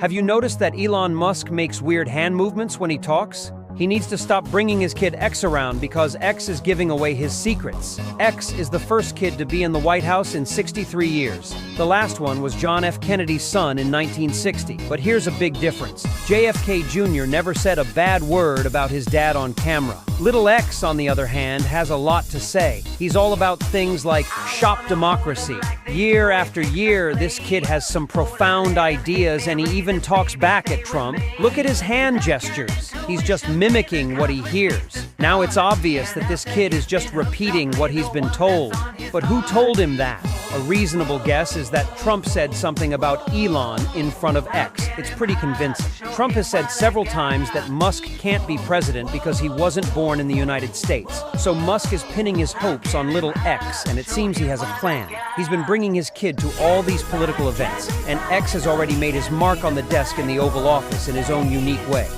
Have you noticed that Elon Musk makes weird hand movements when he talks? He needs to stop bringing his kid X around because X is giving away his secrets. X is the first kid to be in the White House in 63 years. The last one was John F. Kennedy's son in 1960. But here's a big difference. JFK Jr. never said a bad word about his dad on camera. Little X, on the other hand, has a lot to say. He's all about things like shop democracy. Year after year, this kid has some profound ideas, and he even talks back at Trump. Look at his hand gestures. He's just mimicking what he hears. Now it's obvious that this kid is just repeating what he's been told. But who told him that? A reasonable guess is that Trump said something about Elon in front of X. It's pretty convincing. Trump has said several times that Musk can't be president because he wasn't born in the United States. So Musk is pinning his hopes on little X, and it seems he has a plan. He's been bringing his kid to all these political events, and X has already made his mark on the desk in the Oval Office in his own unique way.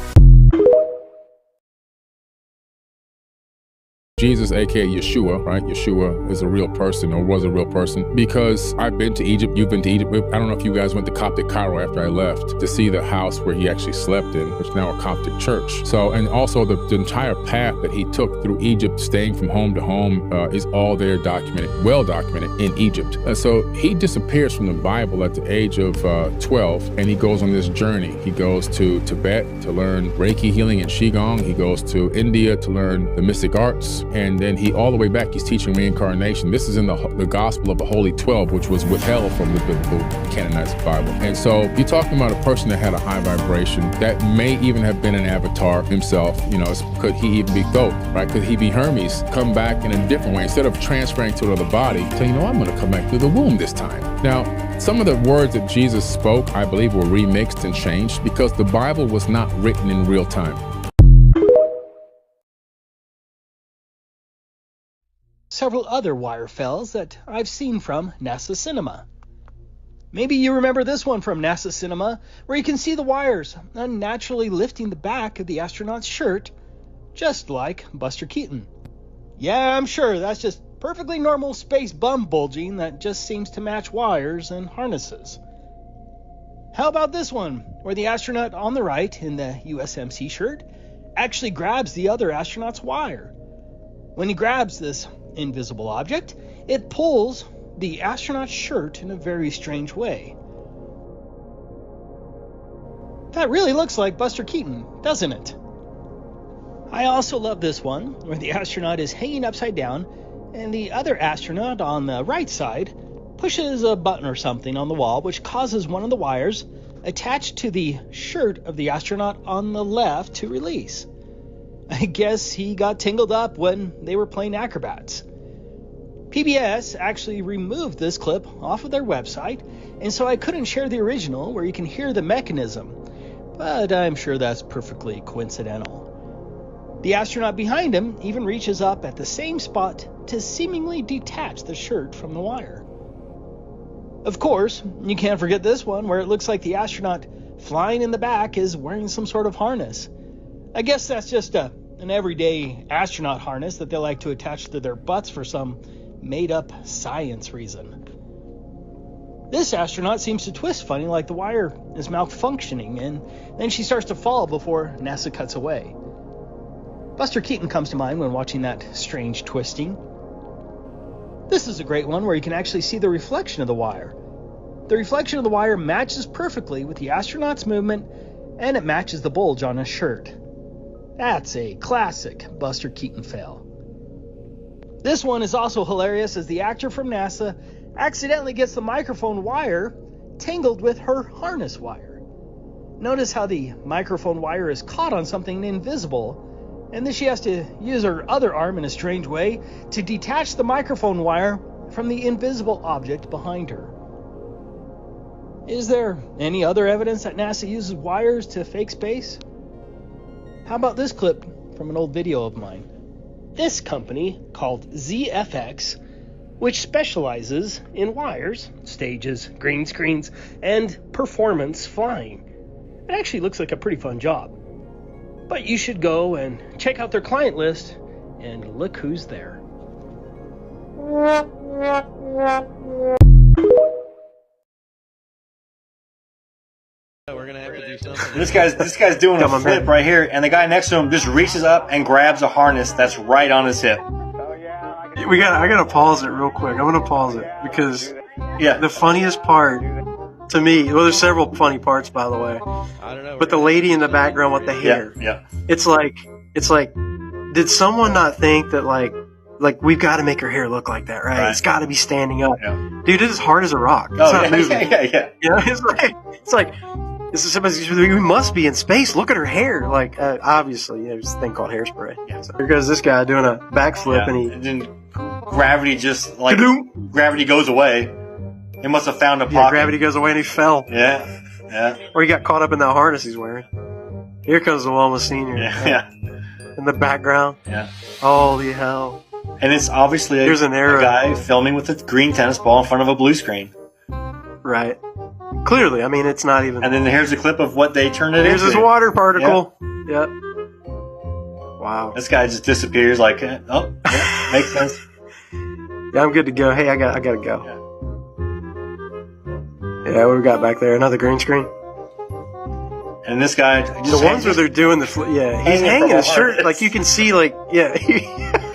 Jesus, aka Yeshua, right? Yeshua is a real person, or was a real person, because I've been to Egypt, you've been to Egypt. I don't know if you guys went to Coptic Cairo after I left to see the house where he actually slept in, which is now a Coptic church. So, and also the entire path that he took through Egypt, staying from home to home, is all there documented, well documented in Egypt. So he disappears from the Bible at the age of 12, and he goes on this journey. He goes to Tibet to learn Reiki healing and Qigong. He goes to India to learn the mystic arts. And then all the way back, he's teaching reincarnation. This is in the Gospel of the Holy 12, which was withheld from the biblical canonized Bible. And so you're talking about a person that had a high vibration that may even have been an avatar himself. You know, could he even be Thoth, right? Could he be Hermes, come back in a different way? Instead of transferring to another body, say, you know, I'm going to come back through the womb this time. Now, some of the words that Jesus spoke, I believe, were remixed and changed because the Bible was not written in real time. Several other wire fells that I've seen from NASA Cinema. Maybe you remember this one from NASA Cinema, where you can see the wires unnaturally lifting the back of the astronaut's shirt, just like Buster Keaton. Yeah, I'm sure that's just perfectly normal space bum bulging that just seems to match wires and harnesses. How about this one, where the astronaut on the right in the USMC shirt actually grabs the other astronaut's wire? When he grabs this invisible object, it pulls the astronaut's shirt in a very strange way. That really looks like Buster Keaton, doesn't it? I also love this one, where the astronaut is hanging upside down, and the other astronaut on the right side pushes a button or something on the wall, which causes one of the wires attached to the shirt of the astronaut on the left to release. I guess he got tangled up when they were playing acrobats. PBS actually removed this clip off of their website, and so I couldn't share the original where you can hear the mechanism, but I'm sure that's perfectly coincidental. The astronaut behind him even reaches up at the same spot to seemingly detach the shirt from the wire. Of course, you can't forget this one where it looks like the astronaut flying in the back is wearing some sort of harness. I guess that's just an everyday astronaut harness that they like to attach to their butts for some made-up science reason. This astronaut seems to twist funny, like the wire is malfunctioning, and then she starts to fall before NASA cuts away. Buster Keaton comes to mind when watching that strange twisting. This is a great one where you can actually see the reflection of the wire. The reflection of the wire matches perfectly with the astronaut's movement, and it matches the bulge on his shirt. That's a classic Buster Keaton fail. This one is also hilarious as the actor from NASA accidentally gets the microphone wire tangled with her harness wire. Notice how the microphone wire is caught on something invisible, and then she has to use her other arm in a strange way to detach the microphone wire from the invisible object behind her. Is there any other evidence that NASA uses wires to fake space? How about this clip from an old video of mine? This company, called ZFX, which specializes in wires, stages, green screens, and performance flying. It actually looks like a pretty fun job. But you should go and check out their client list, and look who's there. We're gonna have This guy's doing a flip right here, and the guy next to him just reaches up and grabs a harness that's right on his hip. I gotta pause it real quick. I'm gonna pause it because the funniest part to me, well, there's several funny parts, by the way, but the lady in the background with the hair, it's like, did someone not think that like we've got to make her hair look like that, right? It's got to be standing up, dude. It is hard as a rock. It's not moving. It's like we must be in space. Look at her hair. Like obviously, there's this thing called hairspray. So here goes this guy doing a backflip, and then gravity just like gravity goes away. He must have found a pocket. Gravity goes away and he fell. Yeah. Or he got caught up in that harness he's wearing. Here comes the one with Senior. In the background. Holy hell. And it's obviously a guy filming with a green tennis ball in front of a blue screen. Right. Clearly, I mean, it's not even... And then here's a clip of what they turned it into. Here's his water particle. Yep. Wow. This guy just disappears like, makes sense. Yeah, I'm good to go. Hey, I gotta go. Yeah, what we got back there? Another green screen? And this guy... The ones where they're doing the... he's hanging his shirt. Like, you can see, like...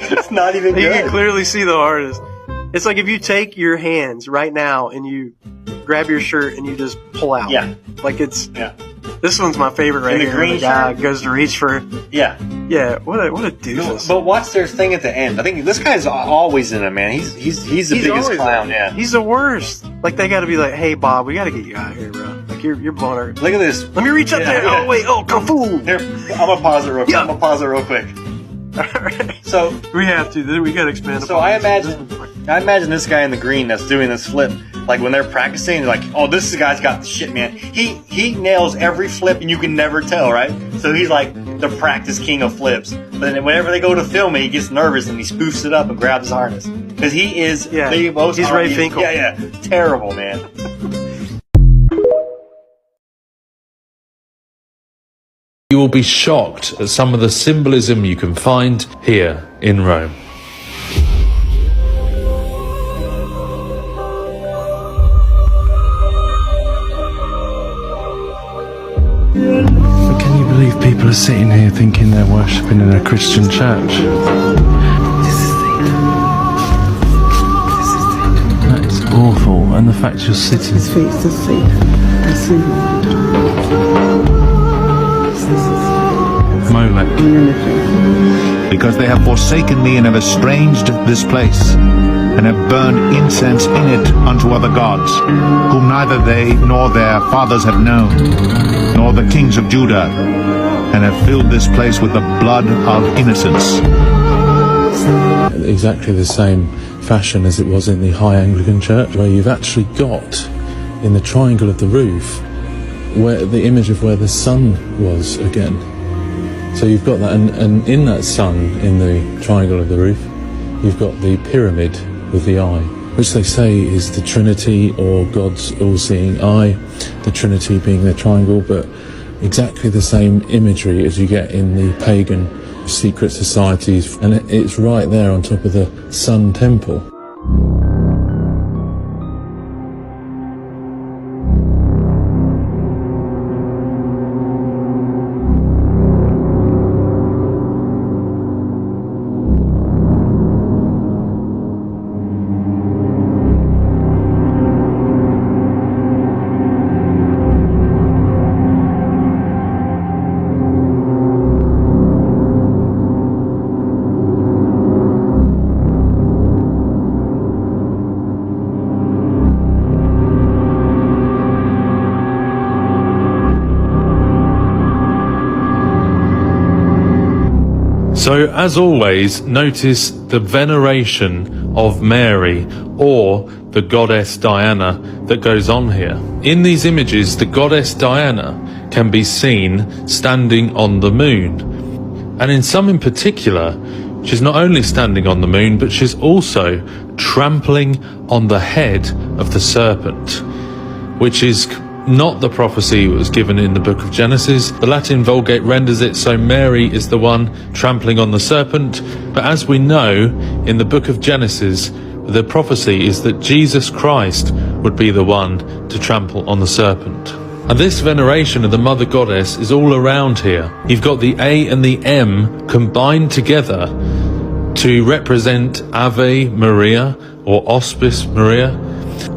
It's not even good. You can clearly see the artist. It's like if you take your hands right now and you grab your shirt and you just pull out. Like it's... This one's my favorite right here. The guy goes to reach for... Yeah, what a doofus. But watch their thing at the end. I think this guy's always in it, man. He's the biggest clown, He's the worst. Like, they gotta be like, hey, Bob, we gotta get you out of here, bro. Like, you're blowing our... Look at this. Let me reach up there. Oh, wait. Oh, kung fu. Here, I'm gonna pause it real quick. So we have to. We gotta expand. So I imagine this guy in the green that's doing this flip. Like when they're practicing, they're like, "Oh, this guy's got the shit, man. He nails every flip, and you can never tell, right?" So he's like the practice king of flips. But then whenever they go to film it, he gets nervous and he spoofs it up and grabs his harness because he is the most. He's Ray Finkel. Terrible, man. You will be shocked at some of the symbolism you can find here in Rome. But can you believe people are sitting here thinking they're worshipping in a Christian church? That is awful, and the fact you're sitting... Molech. Because they have forsaken me and have estranged this place, and have burned incense in it unto other gods, whom neither they nor their fathers have known, nor the kings of Judah, and have filled this place with the blood of innocents. Exactly the same fashion as it was in the High Anglican Church, where you've actually got, in the triangle of the roof, where the image of where the sun was again. So you've got that, and in that sun, in the triangle of the roof, you've got the pyramid with the eye, which they say is the Trinity, or God's all-seeing eye, the Trinity being the triangle, but exactly the same imagery as you get in the pagan secret societies, and it's right there on top of the Sun Temple. So, as always, notice the veneration of Mary, or the goddess Diana, that goes on here. In these images, the goddess Diana can be seen standing on the moon. And in some in particular, she's not only standing on the moon, but she's also trampling on the head of the serpent, which is not the prophecy that was given in the book of Genesis. The Latin Vulgate renders it so Mary is the one trampling on the serpent. But as we know, in the book of Genesis, the prophecy is that Jesus Christ would be the one to trample on the serpent. And this veneration of the Mother Goddess is all around here. You've got the A and the M combined together to represent Ave Maria or Hospice Maria.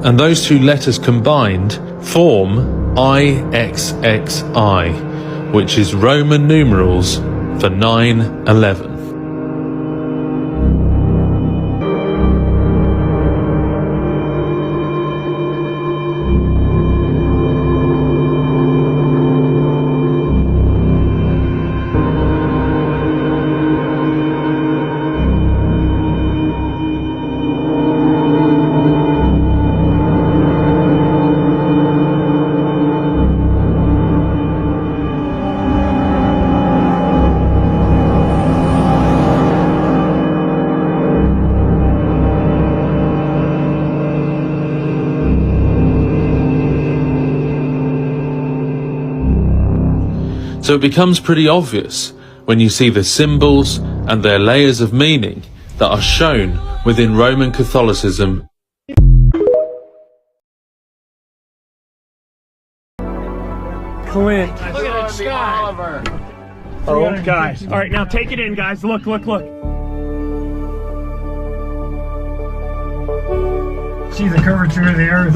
And those two letters combined form IXXI, which is Roman numerals for 9/11. So it becomes pretty obvious when you see the symbols and their layers of meaning that are shown within Roman Catholicism. Clint. Look at that sky. Oh, guys. All right, now take it in, guys. Look, look, look. See the curvature of the earth.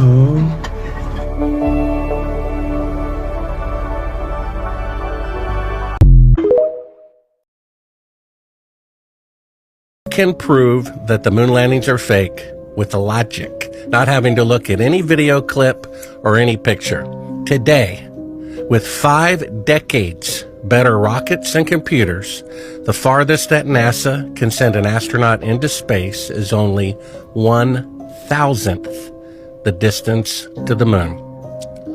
Can prove that the moon landings are fake with the logic, not having to look at any video clip or any picture. Today, with 5 decades better rockets and computers, the farthest that NASA can send an astronaut into space is only 1/1000th the distance to the moon.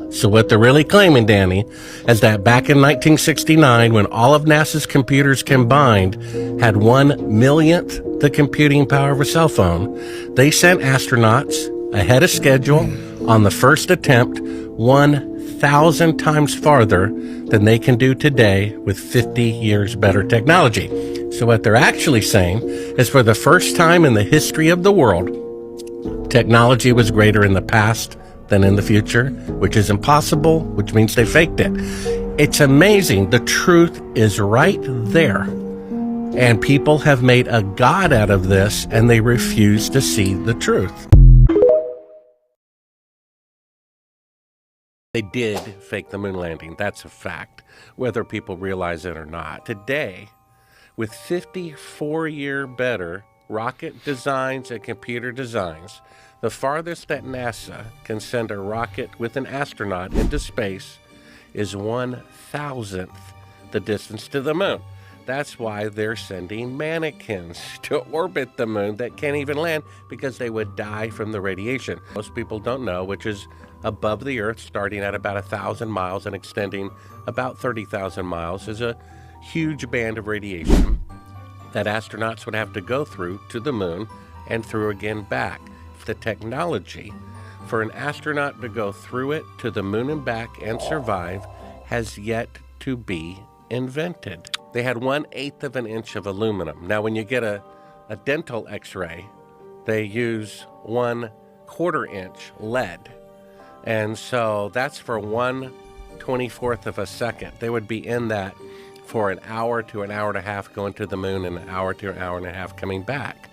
So what they're really claiming, Danny, is that back in 1969, when all of NASA's computers combined had 1/1,000,000th the computing power of a cell phone, they sent astronauts ahead of schedule on the first attempt 1,000 times farther than they can do today with 50 years better technology. So what they're actually saying is, for the first time in the history of the world, technology was greater in the past than in the future, which is impossible, which means they faked it. It's amazing. The truth is right there. And people have made a god out of this, and they refuse to see the truth. They did fake the moon landing. That's a fact, whether people realize it or not. Today, with 54-year better rocket designs and computer designs, the farthest that NASA can send a rocket with an astronaut into space is 1/1000th the distance to the moon. That's why they're sending mannequins to orbit the moon that can't even land, because they would die from the radiation. Most people don't know, which is above the Earth, starting at about 1,000 miles and extending about 30,000 miles, is a huge band of radiation that astronauts would have to go through to the moon and through again back. The technology for an astronaut to go through it to the moon and back and survive has yet to be invented. They had 1/8 of an inch of aluminum. Now, when you get a dental x-ray, they use 1/4 inch lead. And so that's for 1/24th of a second. They would be in that for an hour to an hour and a half going to the moon, and an hour to an hour and a half coming back.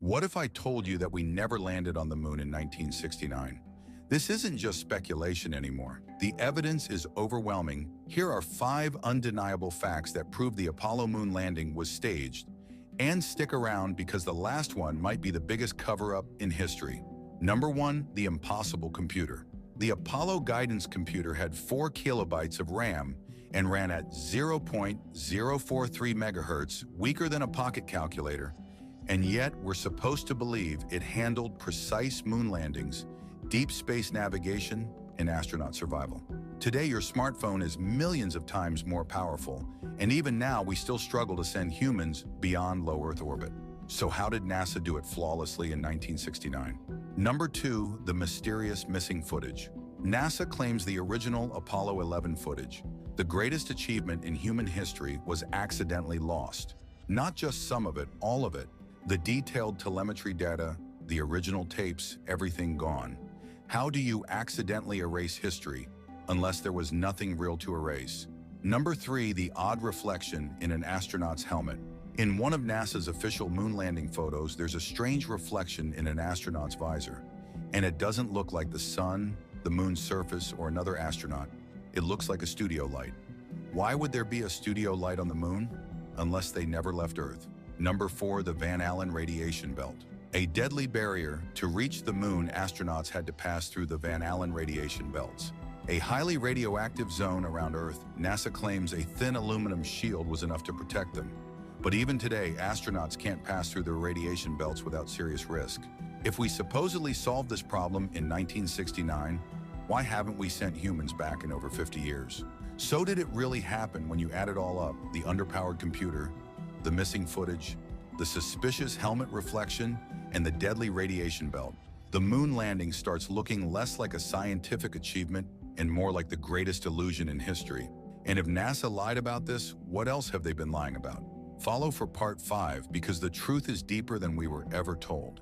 What if I told you that we never landed on the moon in 1969? This isn't just speculation anymore. The evidence is overwhelming. Here are 5 undeniable facts that prove the Apollo moon landing was staged. And stick around, because the last one might be the biggest cover-up in history. Number 1, the impossible computer. The Apollo guidance computer had 4 kilobytes of RAM and ran at 0.043 megahertz, weaker than a pocket calculator. And yet, we're supposed to believe it handled precise moon landings, deep space navigation, and astronaut survival. Today, your smartphone is millions of times more powerful, and even now, we still struggle to send humans beyond low Earth orbit. So how did NASA do it flawlessly in 1969? Number 2, the mysterious missing footage. NASA claims the original Apollo 11 footage, the greatest achievement in human history, was accidentally lost. Not just some of it, all of it. The detailed telemetry data, the original tapes, everything gone. How do you accidentally erase history unless there was nothing real to erase? Number 3, the odd reflection in an astronaut's helmet. In one of NASA's official moon landing photos, there's a strange reflection in an astronaut's visor. And it doesn't look like the sun, the moon's surface, or another astronaut. It looks like a studio light. Why would there be a studio light on the moon? Unless they never left Earth. Number 4, the Van Allen radiation belt. A deadly barrier. To reach the moon, astronauts had to pass through the Van Allen radiation belts. A highly radioactive zone around Earth. NASA claims a thin aluminum shield was enough to protect them. But even today, astronauts can't pass through the radiation belts without serious risk. If we supposedly solved this problem in 1969, why haven't we sent humans back in over 50 years? So did it really happen when you add it all up? The underpowered computer, the missing footage, the suspicious helmet reflection, and the deadly radiation belt. The moon landing starts looking less like a scientific achievement and more like the greatest illusion in history. And if NASA lied about this, what else have they been lying about? Follow for part 5 because the truth is deeper than we were ever told.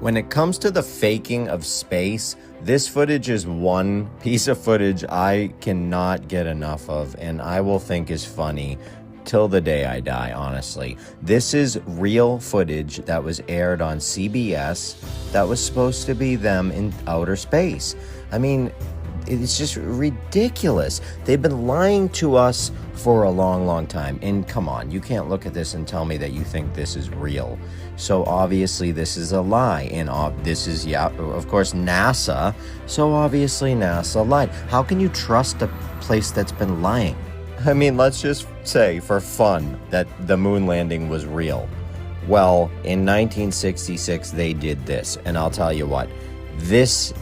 When it comes to the faking of space, this footage is one piece of footage I cannot get enough of, and I will think is funny till the day I die, honestly. This is real footage that was aired on CBS that was supposed to be them in outer space. I mean, it's just ridiculous. They've been lying to us for a long, long time. And come on, you can't look at this and tell me that you think this is real. So obviously this is a lie. And this is, yeah, of course, NASA. So obviously NASA lied. How can you trust a place that's been lying? I mean, let's just say for fun that the moon landing was real. Well, in 1966, they did this. And I'll tell you what, this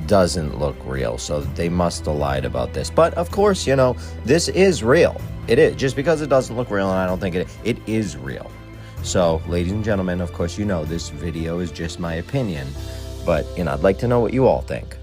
doesn't look real, so they must have lied about this. But of course, you know, this is real. It is. Just because it doesn't look real, and I don't think it is real. So, ladies and gentlemen, of course, you know this video is just my opinion, but, you know, I'd like to know what you all think.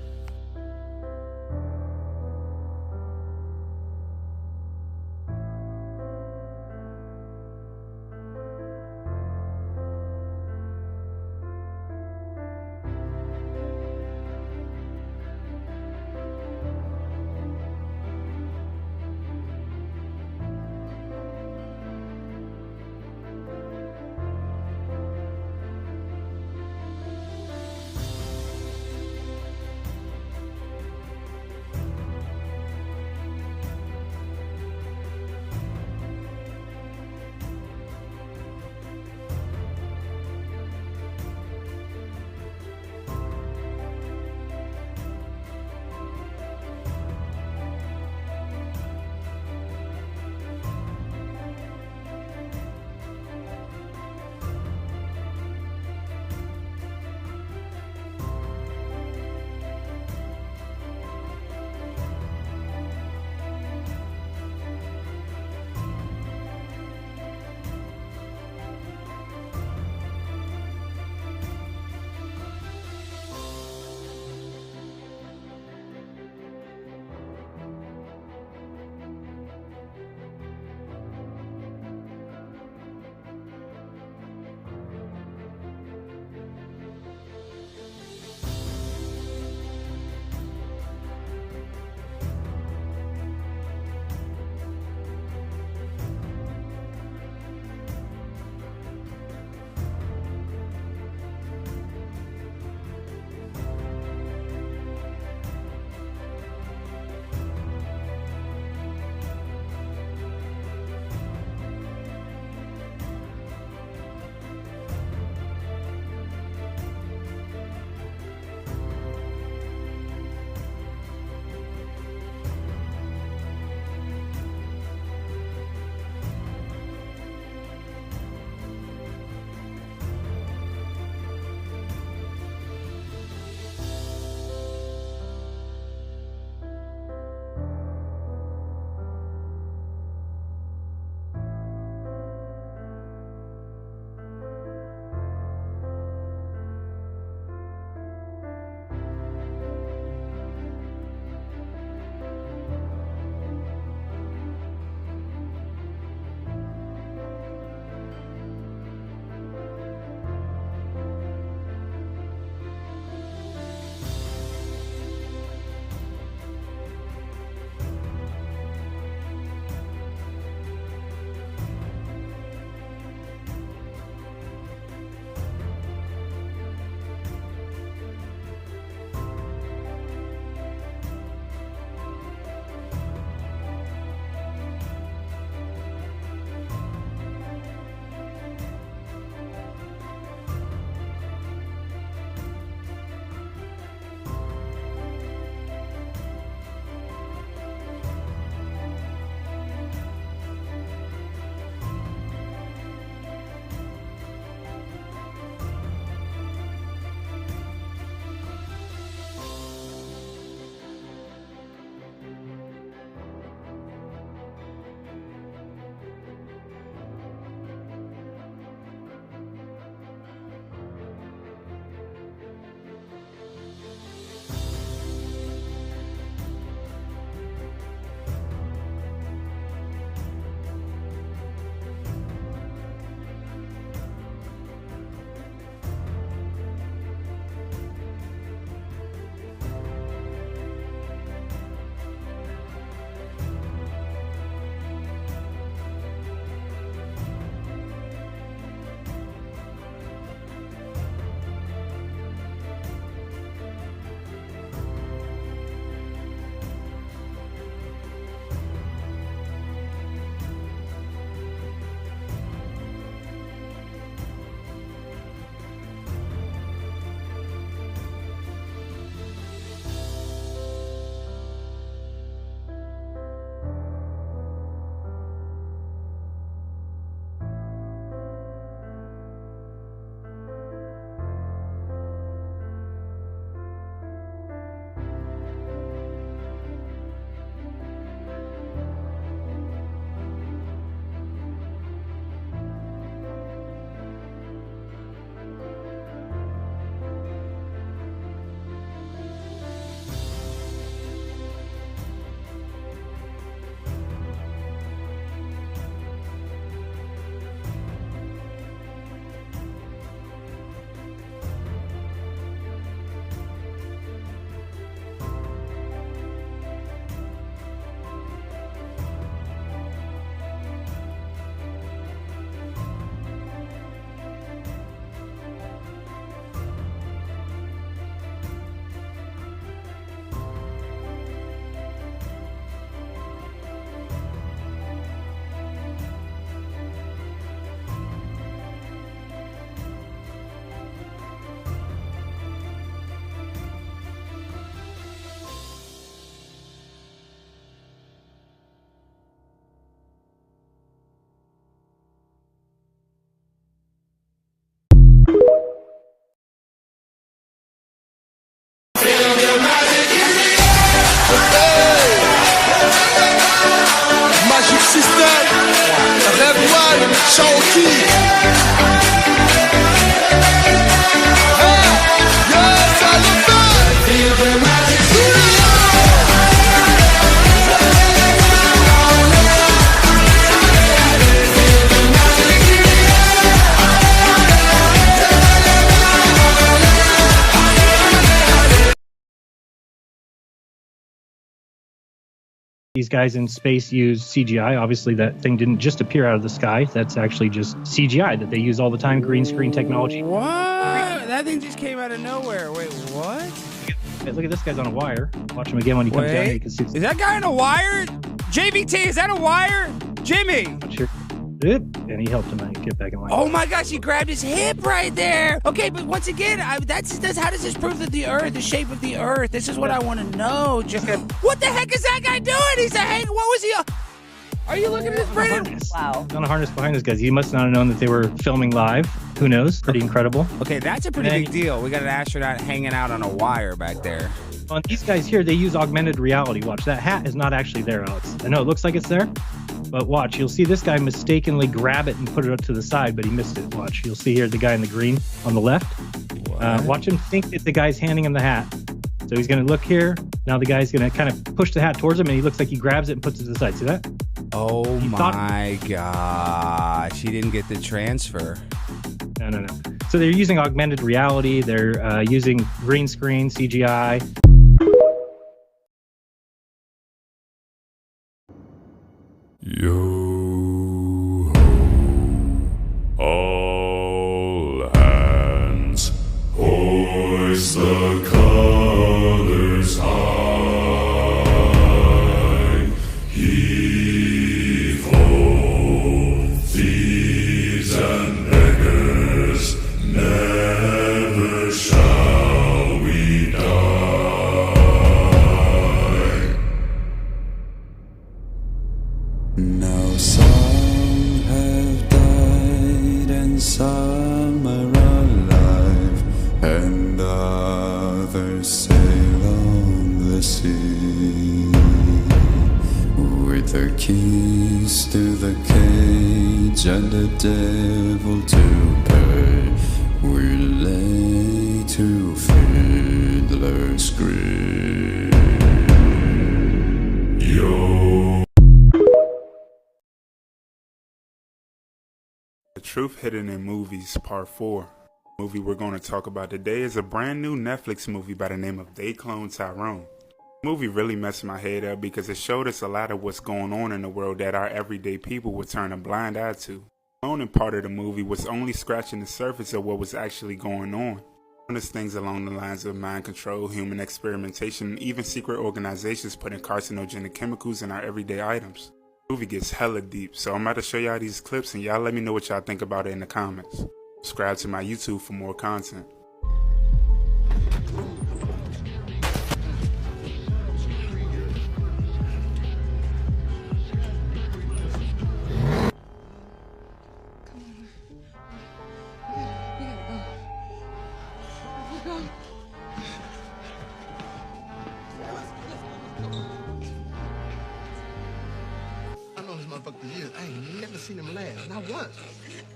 These guys in space use CGI. Obviously, that thing didn't just appear out of the sky. That's actually just CGI that they use all the time, green screen technology. What? That thing just came out of nowhere. Wait, what? Hey, look at this guy's on a wire. Watch him again when he comes down here. You can see. Is that guy on a wire? JVT, is that a wire? Jimmy! And he helped him get back in line. Oh my gosh, he grabbed his hip right there. Okay, but once again, how does this prove that the shape of the Earth? This is what I want to know. What the heck is that guy doing? He's what was he? Are you looking at this, Brandon? Wow. On a harness behind this guys. He must not have known that they were filming live. Who knows? Pretty incredible. Okay, that's a pretty big deal. We got an astronaut hanging out on a wire back there. On these guys here, they use augmented reality. Watch, that hat is not actually there, Alex. I know it looks like it's there, but watch, you'll see this guy mistakenly grab it and put it up to the side, but he missed it. Watch, you'll see here the guy in the green on the left. Watch him think that the guy's handing him the hat. So he's going to look here. Now the guy's going to kind of push the hat towards him, and he looks like he grabs it and puts it to the side. See that? Oh my gosh, he didn't get the transfer. No. So they're using augmented reality. They're using green screen, CGI. Yo ho, all hands, hoist the colors high, heave ho, thieves and beggars, never shall we die. Now some have died and some are alive, and others sail on the sea with the keys to the cage and the devil to pay. We lay to Fiddler's Grave. Yo. The Truth Hidden in Movies, Part 4. The movie we're going to talk about today is a brand new Netflix movie by the name of They Clone Tyrone. The movie really messed my head up because it showed us a lot of what's going on in the world that our everyday people would turn a blind eye to. The cloning part of the movie was only scratching the surface of what was actually going on. There's things along the lines of mind control, human experimentation, and even secret organizations putting carcinogenic chemicals in our everyday items. The movie gets hella deep, so I'm about to show y'all these clips and y'all let me know what y'all think about it in the comments. Subscribe to my YouTube for more content. I ain't never seen him laugh, not once.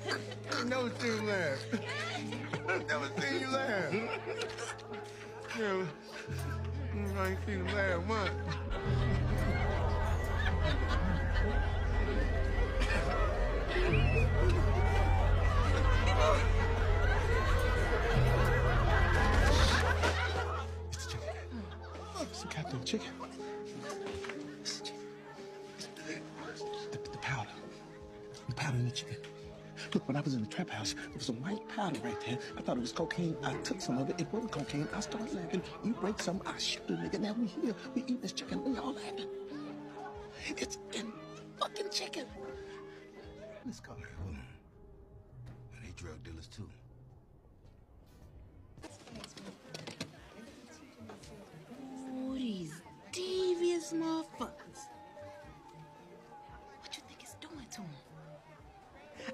I ain't never seen him laugh. Never seen you laugh. Yeah, I ain't seen him laugh once. It's the chicken. It's the Captain Chicken. The powder in the chicken. Look, when I was in the trap house, there was some white powder right there. I thought it was cocaine. I took some of it. It wasn't cocaine. I started laughing. You break some, I shoot a nigga. Now we here. We eat this chicken. We all laughing. It's in fucking chicken. Let's go. Hold on. They drug dealers too. Oh, these devious motherfuckers. To him.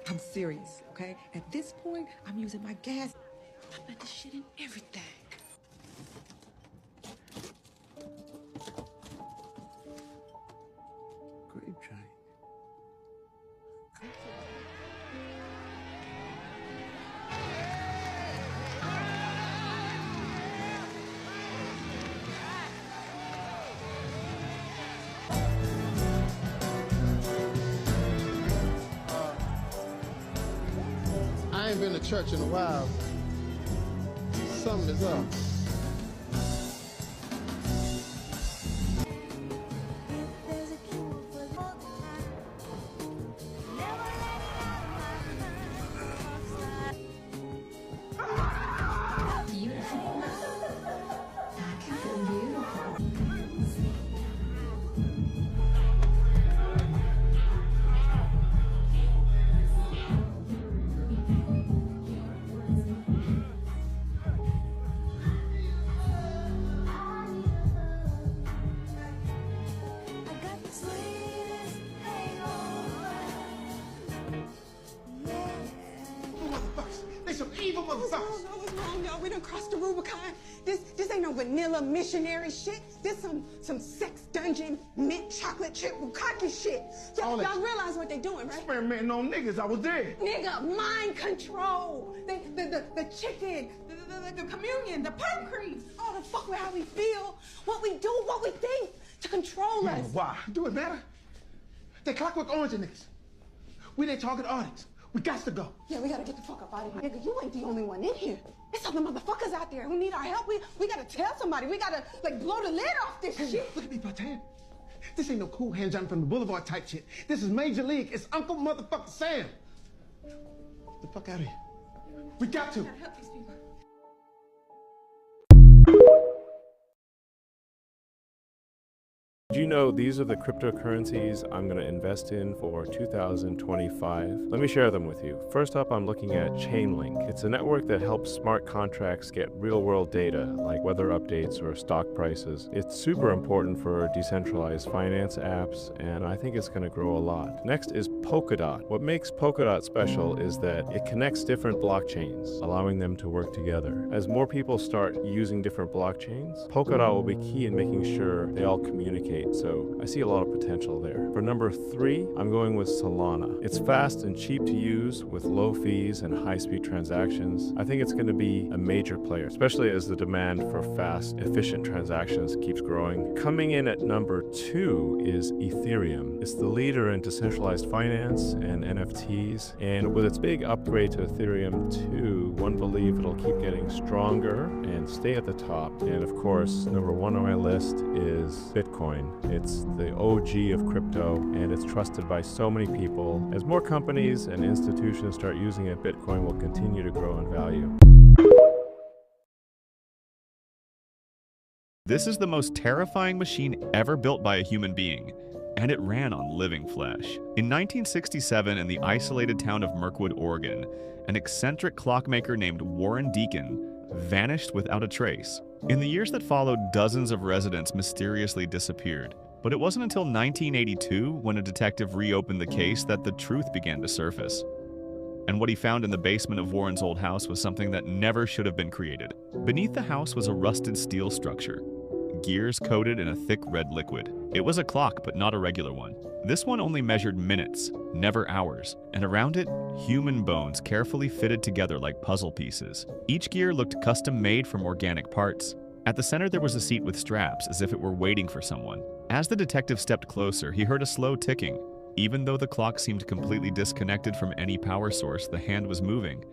I'm serious, okay? At this point, I'm using my gas. I bet this shit in everything. Grape train. I ain't been to church in a while. Something is up. There's a What's wrong, y'all? We done crossed the Rubicon. This ain't no vanilla missionary shit. This some sex dungeon mint chocolate chip bukkake shit. Y'all realize what they doing, right? Experimenting on niggas. I was there. Nigga, mind control. The chicken, the communion, the perp creams. All the fuck with how we feel, what we do, what we think to control us. Why? Do it better. They Clockwork Orange niggas. We their target audience. We got to go. Yeah, we gotta get the fuck up out of here. Nigga, you ain't the only one in here. There's other motherfuckers out there who need our help. We gotta tell somebody. We gotta, like, blow the lid off this shit. Look at me, Patan. This ain't no cool hand Johnny from the Boulevard type shit. This is Major League. It's Uncle motherfucker Sam. Get the fuck out of here. We got to. We gotta help these people. Do you know these are the cryptocurrencies I'm going to invest in for 2025? Let me share them with you. First up, I'm looking at Chainlink. It's a network that helps smart contracts get real-world data, like weather updates or stock prices. It's super important for decentralized finance apps, and I think it's going to grow a lot. Next is Polkadot. What makes Polkadot special is that it connects different blockchains, allowing them to work together. As more people start using different blockchains, Polkadot will be key in making sure they all communicate. So I see a lot of potential there. For number 3, I'm going with Solana. It's fast and cheap to use with low fees and high-speed transactions. I think it's going to be a major player, especially as the demand for fast, efficient transactions keeps growing. Coming in at number 2 is Ethereum. It's the leader in decentralized finance and NFTs, and with its big upgrade to Ethereum 2, one believes it'll keep getting stronger and stay at the top. And of course, number 1 on my list is Bitcoin. It's the OG of crypto, and it's trusted by so many people. As more companies and institutions start using it, Bitcoin will continue to grow in value. This is the most terrifying machine ever built by a human being, and it ran on living flesh. In 1967, in the isolated town of Mirkwood, Oregon, an eccentric clockmaker named Warren Deacon vanished without a trace. In the years that followed, dozens of residents mysteriously disappeared. But it wasn't until 1982, when a detective reopened the case, that the truth began to surface. And what he found in the basement of Warren's old house was something that never should have been created. Beneath the house was a rusted steel structure, gears coated in a thick red liquid. It was a clock, but not a regular one. This one only measured minutes, never hours, and around it, human bones carefully fitted together like puzzle pieces. Each gear looked custom-made from organic parts. At the center there was a seat with straps, as if it were waiting for someone. As the detective stepped closer, he heard a slow ticking. Even though the clock seemed completely disconnected from any power source, the hand was moving,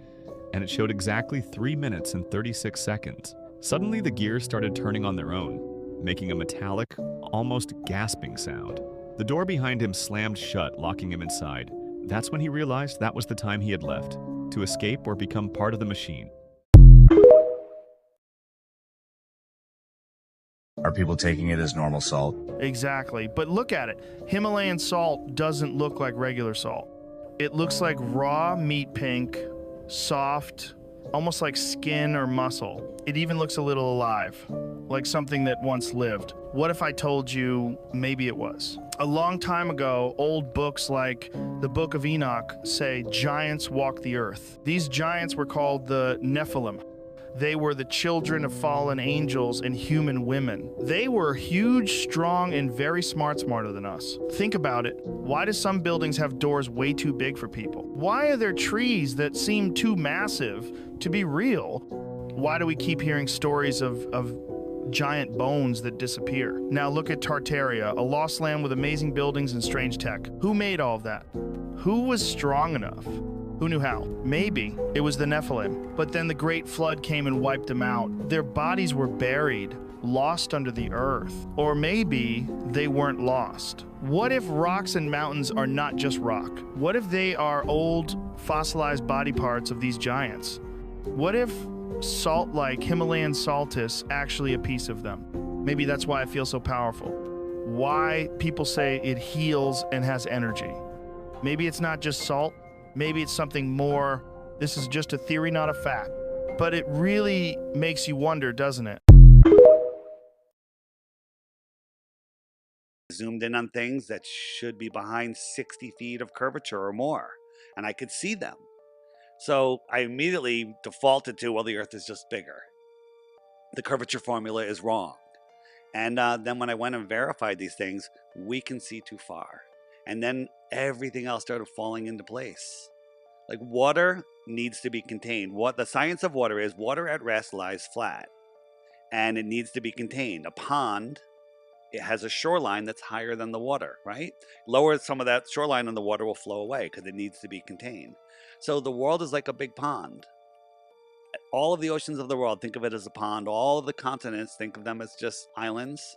and it showed exactly 3 minutes and 36 seconds. Suddenly the gears started turning on their own, making a metallic, almost gasping sound. The door behind him slammed shut, locking him inside. That's when he realized that was the time he had left, to escape or become part of the machine. Are people taking it as normal salt? Exactly. But look at it. Himalayan salt doesn't look like regular salt. It looks like raw meat pink, soft, almost like skin or muscle. It even looks a little alive, like something that once lived. What if I told you maybe it was? A long time ago, old books like the Book of Enoch say giants walk the earth. These giants were called the Nephilim. They were the children of fallen angels and human women. They were huge, strong, and very smarter than us. Think about it. Why do some buildings have doors way too big for people? Why are there trees that seem too massive to be real? Why do we keep hearing stories of giant bones that disappear? Now look at Tartaria, a lost land with amazing buildings and strange tech. Who made all of that? Who was strong enough? Who knew how? Maybe it was the Nephilim, but then the great flood came and wiped them out. Their bodies were buried, lost under the earth. Or maybe they weren't lost. What if rocks and mountains are not just rock? What if they are old, fossilized body parts of these giants? What if salt like Himalayan salt is actually a piece of them? Maybe that's why it feels so powerful. Why people say it heals and has energy. Maybe it's not just salt. Maybe it's something more. This is just a theory, not a fact. But it really makes you wonder, doesn't it? Zoomed in on things that should be behind 60 feet of curvature or more, and I could see them. So I immediately defaulted to, well, the Earth is just bigger. The curvature formula is wrong. And then when I went and verified these things, we can see too far. And then everything else started falling into place. Like water needs to be contained. What the science of water is, water at rest lies flat. And it needs to be contained. A pond, it has a shoreline that's higher than the water, right? Lower some of that shoreline and the water will flow away because it needs to be contained. So the world is like a big pond. All of the oceans of the world, think of it as a pond. All of the continents, think of them as just islands.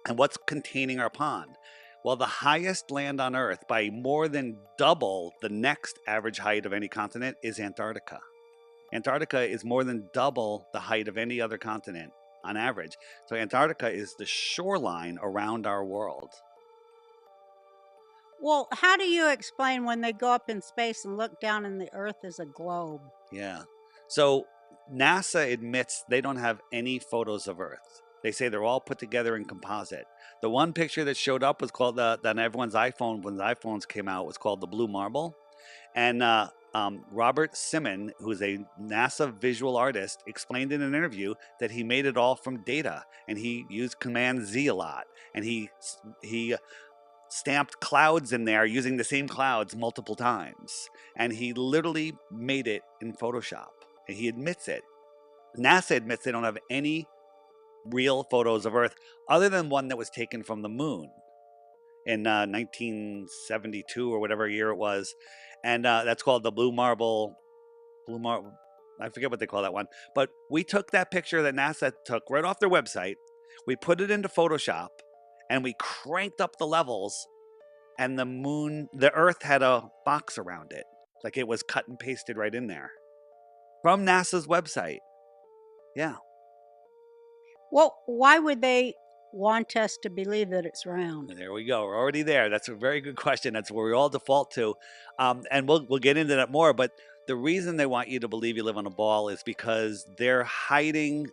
And what's containing our pond? Well, the highest land on Earth, by more than double the next average height of any continent, is Antarctica. Antarctica is more than double the height of any other continent on average. So Antarctica is the shoreline around our world. Well, how do you explain when they go up in space and look down and the Earth is a globe? Yeah. So NASA admits they don't have any photos of Earth. They say they're all put together in composite. The one picture that showed up was called, on everyone's iPhone, when the iPhones came out, was called the Blue Marble. And Robert Simon, who's a NASA visual artist, explained in an interview that he made it all from data. And he used Command Z a lot. And he stamped clouds in there using the same clouds multiple times. And he literally made it in Photoshop. And he admits it. NASA admits they don't have any real photos of Earth other than one that was taken from the moon in 1972 or whatever year it was. And that's called the Blue Marble. I forget what they call that one. But we took that picture that NASA took right off their website. We put it into Photoshop and we cranked up the levels, and the Earth had a box around it. Like it was cut and pasted right in there from NASA's website. Yeah. Well, why would they want us to believe that it's round? There we go. We're already there. That's a very good question. That's where we all default to. And we'll get into that more. But the reason they want you to believe you live on a ball is because they're hiding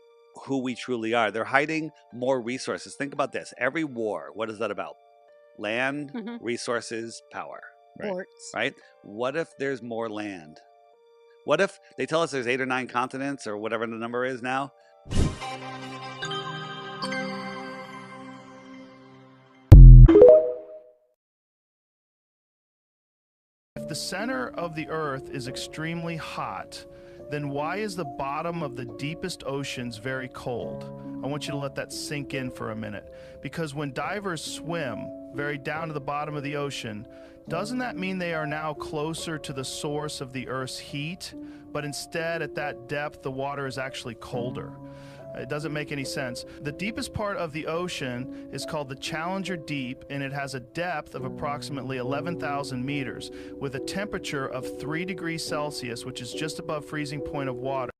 who we truly are. They're hiding more resources. Think about this. Every war, what is that about? Land, resources, power. Ports. Right? What if there's more land? What if they tell us there's 8 or 9 continents or whatever the number is now? If the center of the Earth is extremely hot, then why is the bottom of the deepest oceans very cold? I want you to let that sink in for a minute. Because when divers swim very down to the bottom of the ocean, doesn't that mean they are now closer to the source of the Earth's heat? But instead, at that depth, the water is actually colder. It doesn't make any sense. The deepest part of the ocean is called the Challenger Deep, and it has a depth of approximately 11,000 meters with a temperature of 3 degrees Celsius, which is just above freezing point of water.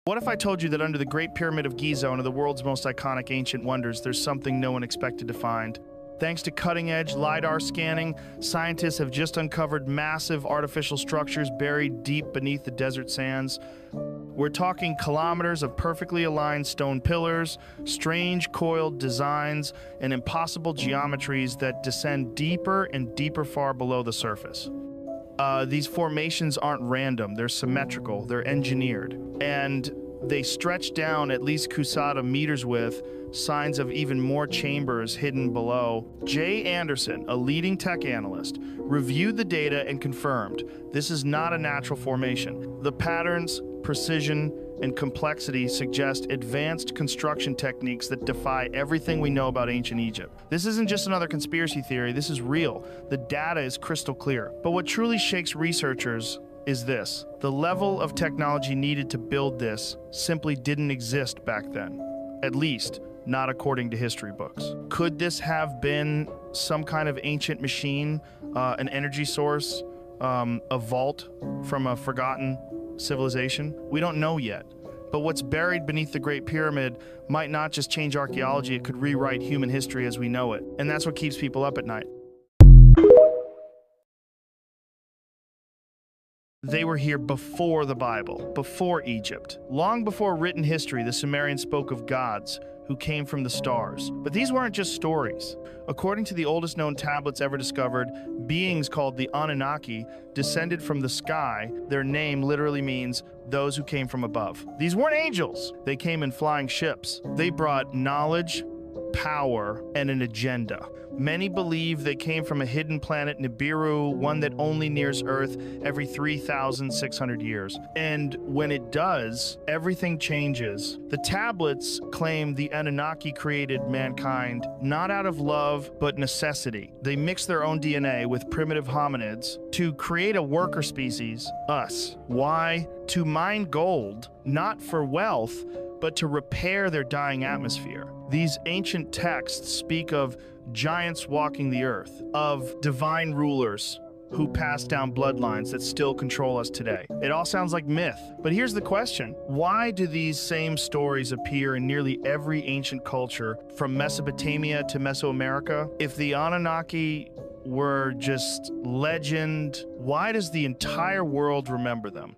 What if I told you that under the Great Pyramid of Giza, one of the world's most iconic ancient wonders, there's something no one expected to find? Thanks to cutting-edge LiDAR scanning, scientists have just uncovered massive artificial structures buried deep beneath the desert sands. We're talking kilometers of perfectly aligned stone pillars, strange coiled designs, and impossible geometries that descend deeper and deeper far below the surface. These formations aren't random, they're symmetrical, they're engineered, and they stretch down at least Kusada meters width, signs of even more chambers hidden below. Jay Anderson, a leading tech analyst, reviewed the data and confirmed this is not a natural formation. The patterns, precision, and complexity suggest advanced construction techniques that defy everything we know about ancient Egypt. This isn't just another conspiracy theory, this is real. The data is crystal clear. But what truly shakes researchers is this: the level of technology needed to build this simply didn't exist back then. At least, not according to history books. Could this have been some kind of ancient machine, an energy source, a vault from a forgotten civilization? We don't know yet. But what's buried beneath the Great Pyramid might not just change archaeology, it could rewrite human history as we know it. And that's what keeps people up at night. They were here before the Bible, before Egypt. Long before written history, the Sumerians spoke of gods who came from the stars. But these weren't just stories. According to the oldest known tablets ever discovered, beings called the Anunnaki descended from the sky. Their name literally means those who came from above. These weren't angels. They came in flying ships. They brought knowledge, power, and an agenda. Many believe they came from a hidden planet, Nibiru, one that only nears Earth every 3,600 years. And when it does, everything changes. The tablets claim the Anunnaki created mankind not out of love, but necessity. They mixed their own DNA with primitive hominids to create a worker species, us. Why? To mine gold, not for wealth, but to repair their dying atmosphere. These ancient texts speak of giants walking the earth, of divine rulers who passed down bloodlines that still control us today. It all sounds like myth, but here's the question. Why do these same stories appear in nearly every ancient culture, from Mesopotamia to Mesoamerica? If the Anunnaki were just legend, why does the entire world remember them?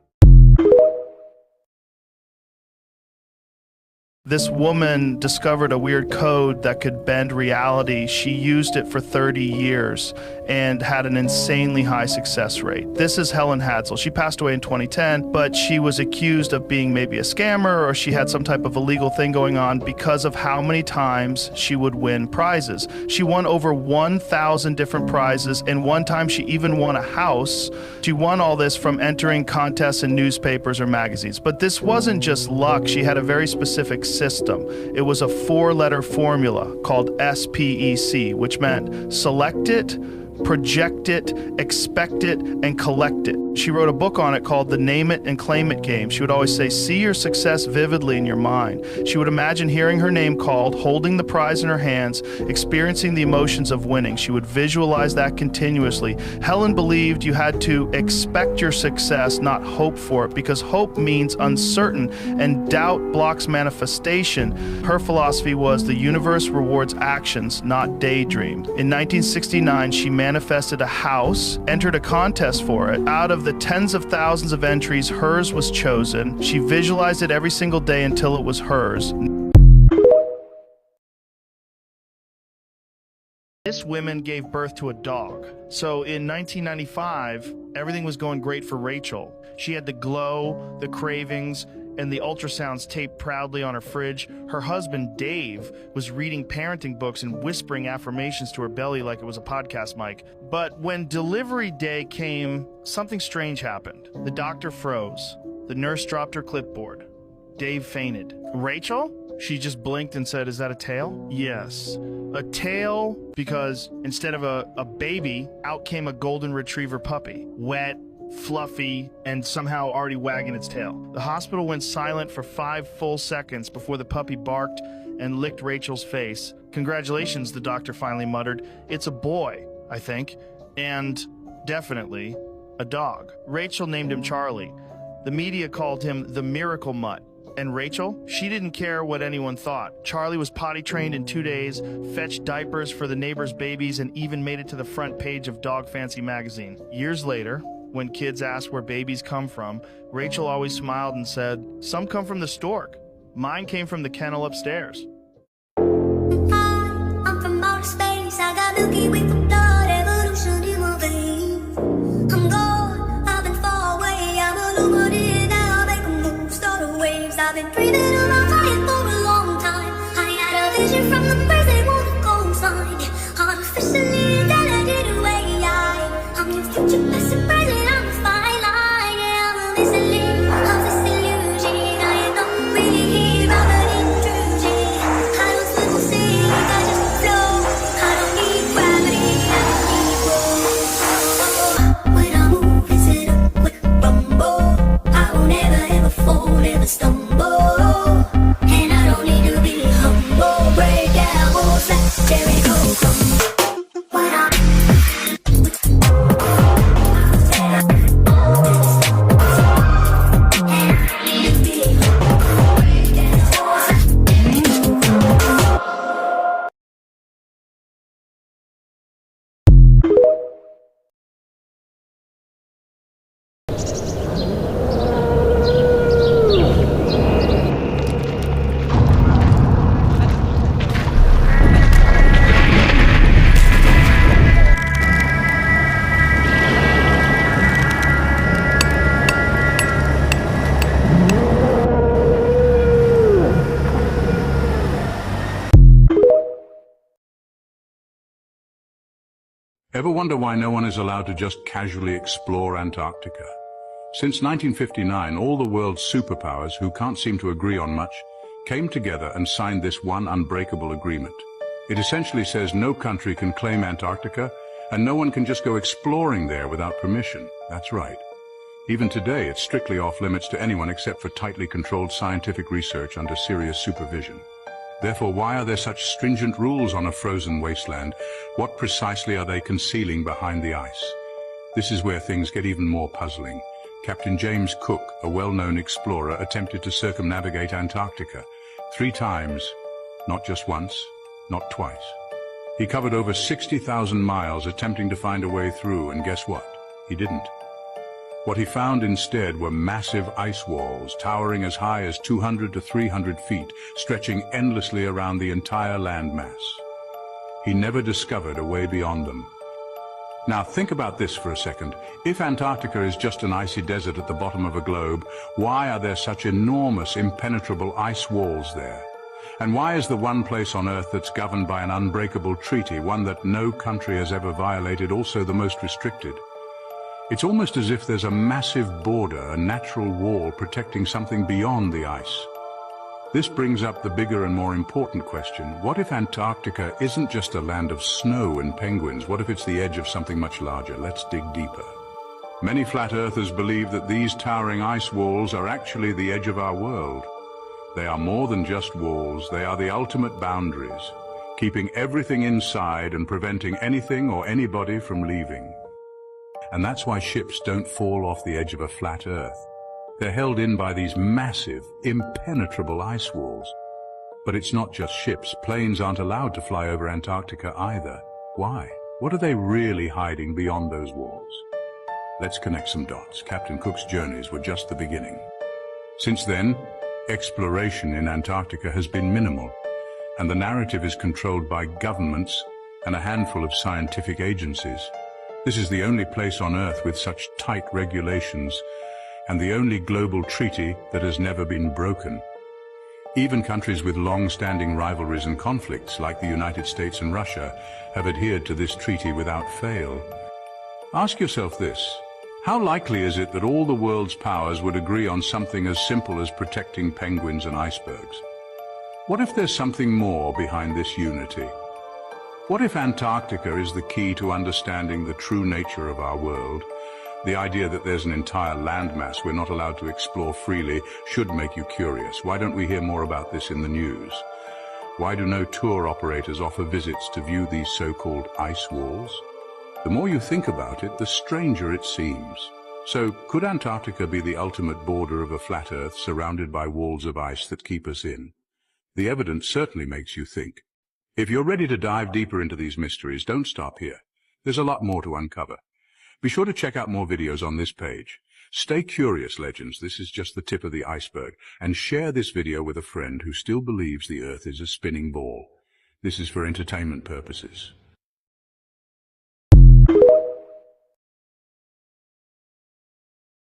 This woman discovered a weird code that could bend reality. She used it for 30 years and had an insanely high success rate. This is Helen Hadsell. She passed away in 2010, but she was accused of being maybe a scammer, or she had some type of illegal thing going on because of how many times she would win prizes. She won over 1,000 different prizes, and one time she even won a house. She won all this from entering contests in newspapers or magazines. But this wasn't just luck. She had a very specific system. It was a 4-letter formula called SPEC, which meant select it, project it, expect it, and collect it. She wrote a book on it called The Name It and Claim It Game. She would always say, see your success vividly in your mind. She would imagine hearing her name called, holding the prize in her hands, experiencing the emotions of winning. She would visualize that continuously. Helen believed you had to expect your success, not hope for it, because hope means uncertain and doubt blocks manifestation. Her philosophy was the universe rewards actions, not daydreams. In 1969, she manifested a house, entered a contest for it. Out of the tens of thousands of entries, hers was chosen. She visualized it every single day until it was hers. This woman gave birth to a dog. So in 1995, everything was going great for Rachel. She had the glow, the cravings, and the ultrasounds taped proudly on her fridge. Her husband, Dave, was reading parenting books and whispering affirmations to her belly like it was a podcast mic. But when delivery day came, something strange happened. The doctor froze. The nurse dropped her clipboard. Dave fainted. Rachel? She just blinked and said, is that a tail? Yes. A tail because instead of a baby, out came a golden retriever puppy. Wet, fluffy, and somehow already wagging its tail. The hospital went silent for 5 full seconds before the puppy barked and licked Rachel's face. Congratulations, the doctor finally muttered. It's a boy, I think, and definitely a dog. Rachel named him Charlie. The media called him the Miracle Mutt. And Rachel? She didn't care what anyone thought. Charlie was potty trained in 2 days, fetched diapers for the neighbors' babies, and even made it to the front page of Dog Fancy magazine. Years later, when kids asked where babies come from, Rachel always smiled and said, some come from the stork. Mine came from the kennel upstairs. I'm from outer space, I got Milky Way for blood, evolution in my veins. I'm gone, I've been far away, I'm illuminated now, make a move, start a waves. I've been breathing around fire for a long time. I had a vision from the birds, they wanna go find. Artificially intelligent way, I'm your future, best and present. Never stumble, and I don't need to be humble. Break down walls like Jericho crumble. When I Ever wonder why no one is allowed to just casually explore Antarctica? Since 1959, all the world's superpowers, who can't seem to agree on much, came together and signed this one unbreakable agreement. It essentially says no country can claim Antarctica, and no one can just go exploring there without permission. That's right. Even today, it's strictly off-limits to anyone except for tightly controlled scientific research under serious supervision. Therefore, why are there such stringent rules on a frozen wasteland? What precisely are they concealing behind the ice? This is where things get even more puzzling. Captain James Cook, a well-known explorer, attempted to circumnavigate Antarctica 3 times, not just once, not twice. He covered over 60,000 miles attempting to find a way through, and guess what? He didn't. What he found instead were massive ice walls, towering as high as 200 to 300 feet, stretching endlessly around the entire landmass. He never discovered a way beyond them. Now think about this for a second. If Antarctica is just an icy desert at the bottom of a globe, why are there such enormous, impenetrable ice walls there? And why is the one place on Earth that's governed by an unbreakable treaty, one that no country has ever violated, also the most restricted? It's almost as if there's a massive border, a natural wall protecting something beyond the ice. This brings up the bigger and more important question. What if Antarctica isn't just a land of snow and penguins? What if it's the edge of something much larger? Let's dig deeper. Many flat earthers believe that these towering ice walls are actually the edge of our world. They are more than just walls. They are the ultimate boundaries, keeping everything inside and preventing anything or anybody from leaving. And that's why ships don't fall off the edge of a flat Earth. They're held in by these massive, impenetrable ice walls. But it's not just ships. Planes aren't allowed to fly over Antarctica either. Why? What are they really hiding beyond those walls? Let's connect some dots. Captain Cook's journeys were just the beginning. Since then, exploration in Antarctica has been minimal, and the narrative is controlled by governments and a handful of scientific agencies. This is the only place on Earth with such tight regulations, and the only global treaty that has never been broken. Even countries with long-standing rivalries and conflicts, like the United States and Russia, have adhered to this treaty without fail. Ask yourself this: how likely is it that all the world's powers would agree on something as simple as protecting penguins and icebergs? What if there's something more behind this unity? What if Antarctica is the key to understanding the true nature of our world? The idea that there's an entire landmass we're not allowed to explore freely should make you curious. Why don't we hear more about this in the news? Why do no tour operators offer visits to view these so-called ice walls? The more you think about it, the stranger it seems. So, could Antarctica be the ultimate border of a flat Earth surrounded by walls of ice that keep us in? The evidence certainly makes you think. If you're ready to dive deeper into these mysteries, don't stop here. There's a lot more to uncover. Be sure to check out more videos on this page. Stay curious, legends. This is just the tip of the iceberg. And share this video with a friend who still believes the Earth is a spinning ball. This is for entertainment purposes.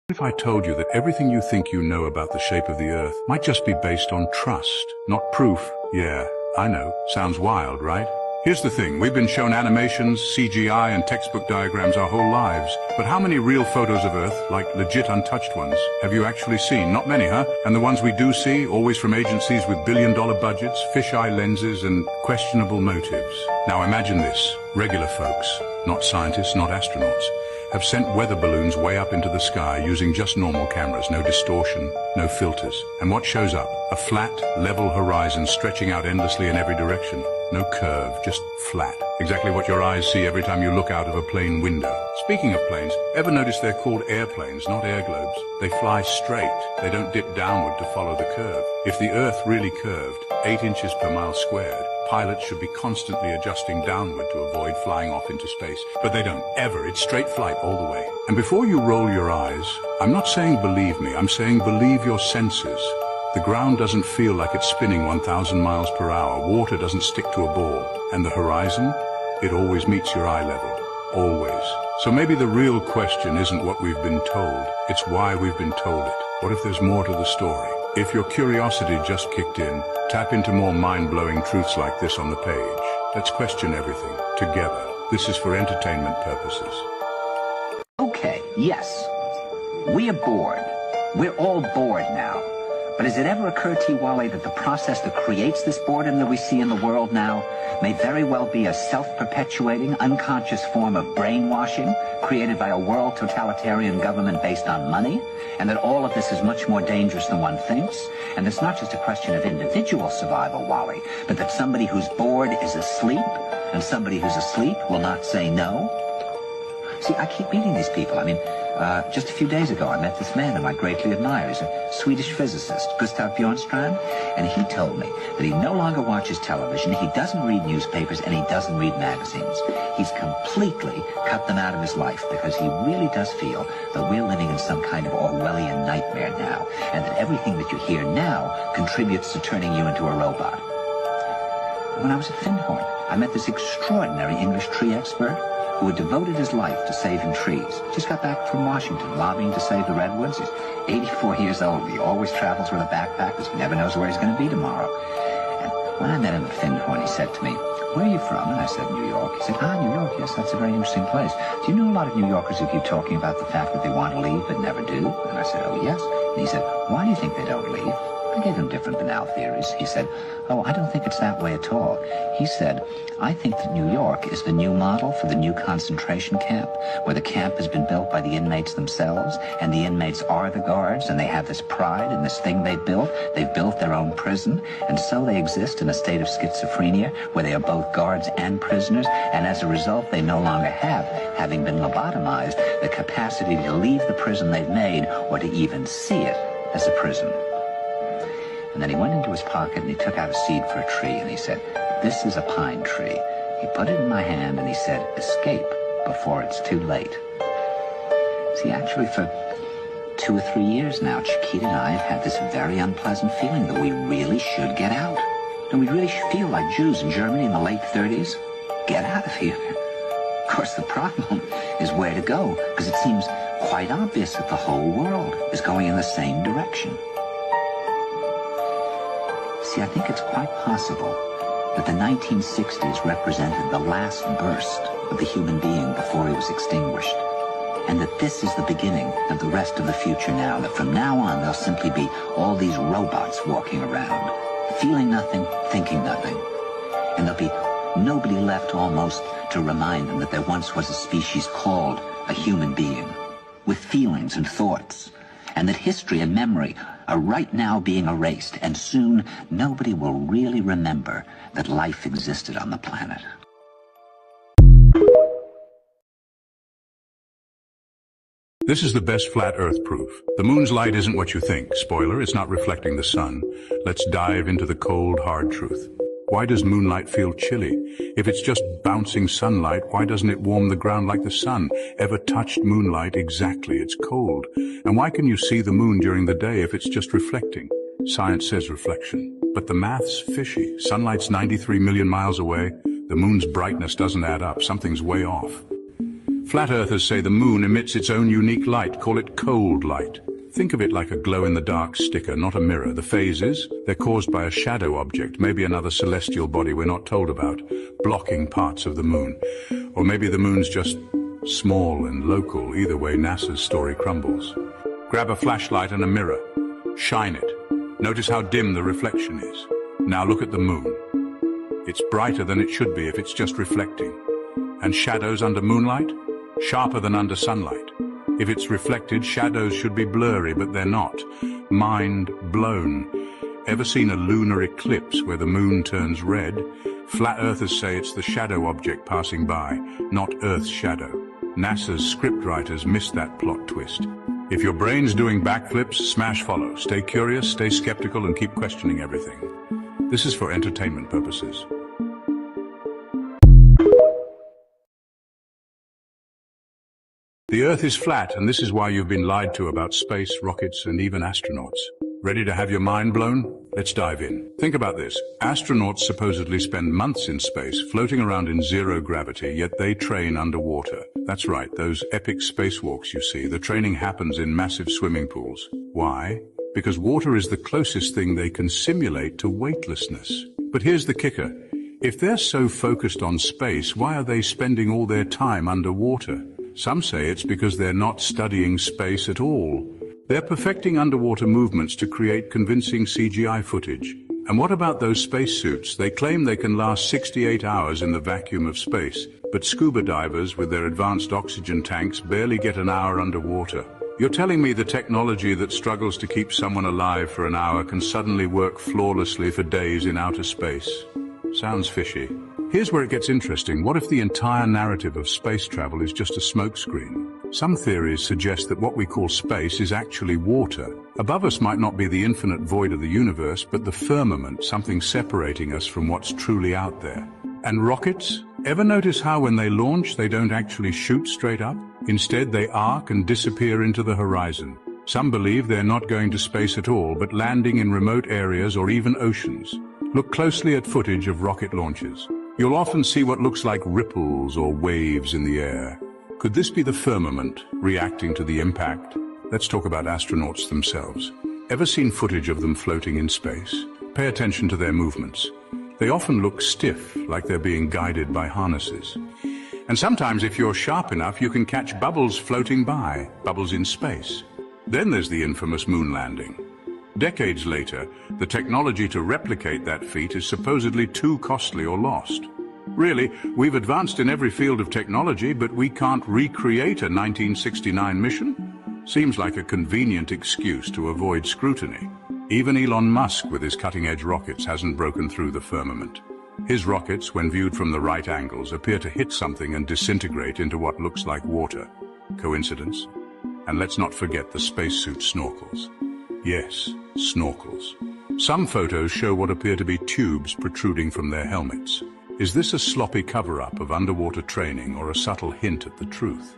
If I told you that everything you think you know about the shape of the Earth might just be based on trust, not proof? Yeah, I know. Sounds wild, right? Here's the thing. We've been shown animations, CGI, and textbook diagrams our whole lives. But how many real photos of Earth, like legit untouched ones, have you actually seen? Not many, huh? And the ones we do see, always from agencies with billion-dollar budgets, fisheye lenses, and questionable motives. Now imagine this. Regular folks, not scientists, not astronauts, have sent weather balloons way up into the sky using just normal cameras, no distortion, no filters. And what shows up? A flat, level horizon stretching out endlessly in every direction. No curve, just flat. Exactly what your eyes see every time you look out of a plane window. Speaking of planes, ever notice they're called airplanes, not air globes? They fly straight. They don't dip downward to follow the curve. If the Earth really curved, 8 inches per mile squared, pilots should be constantly adjusting downward to avoid flying off into space. But they don't, ever. It's straight flight all the way. And before you roll your eyes, I'm not saying believe me, I'm saying believe your senses. The ground doesn't feel like it's spinning 1,000 miles per hour. Water doesn't stick to a ball. And the horizon? It always meets your eye level. Always. So maybe the real question isn't what we've been told. It's why we've been told it. What if there's more to the story? If your curiosity just kicked in, tap into more mind-blowing truths like this on the page. Let's question everything, together. This is for entertainment purposes. Okay, yes. We are bored. We're all bored now. But has it ever occurred to you, Wally, that the process that creates this boredom that we see in the world now may very well be a self-perpetuating, unconscious form of brainwashing created by a world totalitarian government based on money, and that all of this is much more dangerous than one thinks, and it's not just a question of individual survival, Wally, but that somebody who's bored is asleep, and somebody who's asleep will not say no? See, I keep meeting these people. I mean, just a few days ago, I met this man whom I greatly admire. He's a Swedish physicist, Gustav Bjornstrand, and he told me that he no longer watches television, he doesn't read newspapers, and he doesn't read magazines. He's completely cut them out of his life because he really does feel that we're living in some kind of Orwellian nightmare now, and that everything that you hear now contributes to turning you into a robot. When I was at Findhorn, I met this extraordinary English tree expert who had devoted his life to saving trees. Just got back from Washington, lobbying to save the redwoods. He's 84 years old. He always travels with a backpack because he never knows where he's going to be tomorrow. And when I met him at Findhorn, he said to me, "Where are you from?" And I said, "New York." He said, "Ah, New York, yes, that's a very interesting place. Do you know a lot of New Yorkers who keep talking about the fact that they want to leave but never do?" And I said, "Oh, yes." And he said, "Why do you think they don't leave?" I gave him different banal theories. He said, "Oh, I don't think it's that way at all." He said, "I think that New York is the new model for the new concentration camp, where the camp has been built by the inmates themselves, and the inmates are the guards, and they have this pride in this thing they've built. They've built their own prison, and so they exist in a state of schizophrenia, where they are both guards and prisoners, and as a result, they no longer have, having been lobotomized, the capacity to leave the prison they've made, or to even see it as a prison." And then he went into his pocket and he took out a seed for a tree and he said, "This is a pine tree." He put it in my hand and he said, "Escape before it's too late." See, actually for 2 or 3 years now, Chiquita and I have had this very unpleasant feeling that we really should get out. And we really feel like Jews in Germany in the late 30s. Get out of here. Of course, the problem is where to go, because it seems quite obvious that the whole world is going in the same direction. See, I think it's quite possible that the 1960s represented the last burst of the human being before he was extinguished, and that this is the beginning of the rest of the future now, that from now on there'll simply be all these robots walking around, feeling nothing, thinking nothing, and there'll be nobody left almost to remind them that there once was a species called a human being, with feelings and thoughts, and that history and memory are right now being erased, and soon nobody will really remember that life existed on the planet. This is the best flat Earth proof. The moon's light isn't what you think. Spoiler, it's not reflecting the sun. Let's dive into the cold, hard truth. Why does moonlight feel chilly? If it's just bouncing sunlight, why doesn't it warm the ground like the sun? Ever touched moonlight? Exactly, it's cold. And why can you see the moon during the day if it's just reflecting? Science says reflection, but the math's fishy. Sunlight's 93 million miles away. The moon's brightness doesn't add up. Something's way off. Flat earthers say the moon emits its own unique light. Call it cold light. Think of it like a glow-in-the-dark sticker, not a mirror. The phases, they're caused by a shadow object, maybe another celestial body we're not told about, blocking parts of the moon. Or maybe the moon's just small and local. Either way, NASA's story crumbles. Grab a flashlight and a mirror. Shine it. Notice how dim the reflection is. Now look at the moon. It's brighter than it should be if it's just reflecting. And shadows under moonlight? Sharper than under sunlight. If it's reflected, shadows should be blurry, but they're not. Mind blown. Ever seen a lunar eclipse where the moon turns red? Flat earthers say it's the shadow object passing by, not Earth's shadow. NASA's scriptwriters missed that plot twist. If your brain's doing backflips, smash follow. Stay curious, stay skeptical, and keep questioning everything. This is for entertainment purposes. The Earth is flat, and this is why you've been lied to about space, rockets, and even astronauts. Ready to have your mind blown? Let's dive in. Think about this. Astronauts supposedly spend months in space, floating around in zero gravity, yet they train underwater. That's right, those epic spacewalks you see, the training happens in massive swimming pools. Why? Because water is the closest thing they can simulate to weightlessness. But here's the kicker. If they're so focused on space, why are they spending all their time underwater? Some say it's because they're not studying space at all. They're perfecting underwater movements to create convincing CGI footage. And what about those spacesuits? They claim they can last 68 hours in the vacuum of space, but scuba divers with their advanced oxygen tanks barely get an hour underwater. You're telling me the technology that struggles to keep someone alive for an hour can suddenly work flawlessly for days in outer space? Sounds fishy. Here's where it gets interesting. What if the entire narrative of space travel is just a smokescreen? Some theories suggest that what we call space is actually water. Above us might not be the infinite void of the universe, but the firmament, something separating us from what's truly out there. And rockets? Ever notice how when they launch, they don't actually shoot straight up? Instead, they arc and disappear into the horizon. Some believe they're not going to space at all, but landing in remote areas or even oceans. Look closely at footage of rocket launches. You'll often see what looks like ripples or waves in the air. Could this be the firmament reacting to the impact? Let's talk about astronauts themselves. Ever seen footage of them floating in space? Pay attention to their movements. They often look stiff, like they're being guided by harnesses. And sometimes, if you're sharp enough, you can catch bubbles floating by, bubbles in space. Then there's the infamous moon landing. Decades later, the technology to replicate that feat is supposedly too costly or lost. Really, we've advanced in every field of technology, but we can't recreate a 1969 mission? Seems like a convenient excuse to avoid scrutiny. Even Elon Musk, with his cutting-edge rockets, hasn't broken through the firmament. His rockets, when viewed from the right angles, appear to hit something and disintegrate into what looks like water. Coincidence? And let's not forget the spacesuit snorkels. Yes, snorkels. Some photos show what appear to be tubes protruding from their helmets. Is this a sloppy cover-up of underwater training or a subtle hint at the truth?